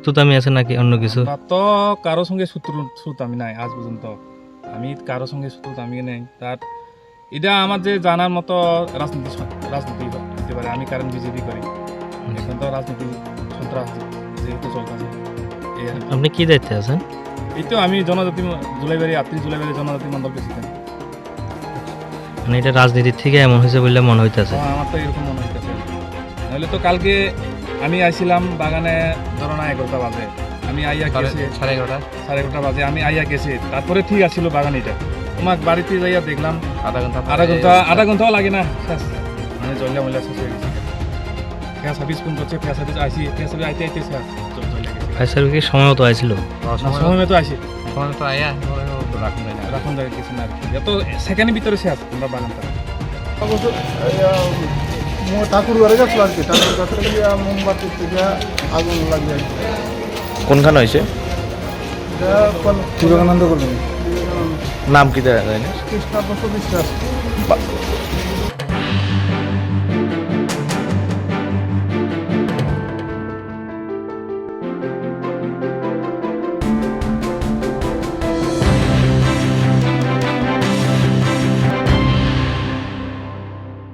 শত্রুতামি আছে নাকি অন্য কিছু? বা তো কারো সঙ্গে শত্রুতা আমি নাই আজ পর্যন্ত। আমি কারো সঙ্গে শত্রুতা আমি নেই। তার এটা আমার যে জানার মতো রাজনীতি হতে পারে। আমি কারণ বিজেপি করি, এখন তো রাজনীতি সন্ত্রাস যেহেতু চলতেছে এই আর কি। আপনি কি দায়িত্বে আছেন? এই তো আমি জনজাতি জুলাইবাড়ি 38 জুলাইবাড়ি জনজাতি মন্ডল প্রেসিডেন্ট। মানে এটা রাজনীতির থেকে এমন হয়েছে বলে মনে হইতেছে। আমার তো এরকম মনে হইতেছে। নাহলে তো কালকে আমি আইছিলাম বাগানে ধরো না 11টা বাজে, আমি আইয়া গেছি 11:30 বাজে আমি আইয়া গেছি, তারপরে ঠিক আছিল বাগানিটা। তোমার বাড়িতে যাইয়া দেখলাম আধা ঘন্টাও লাগে না শেষ, মানে জল্লা মল্লা শেষ হয়ে গেছে। ফেয়া সার্ভিস ফোন করছে, ফেয়া সার্ভিস আইসি, ফেয়া সার্ভিস আইতে শেষ জল্লা গেছে। ফায়ার সার্ভিস সময় মতো আইছিল? সময় মতো আইসি, রাখুন জায়গা কিছু না, এত সেকেন্ডের ভিতরে শেষ আমরা বাগানটা। ঠাকুর ঘরে গেছিল আর কি, ঠাকুর কাছে গিয়ে মোমবাতি থেকে আগুন লাগিয়ে কোনখানে হয়েছে? বিবেকানন্দ করলেন নাম কি জানেন? কৃষ্ণাপক্ষ বিশ্বাস।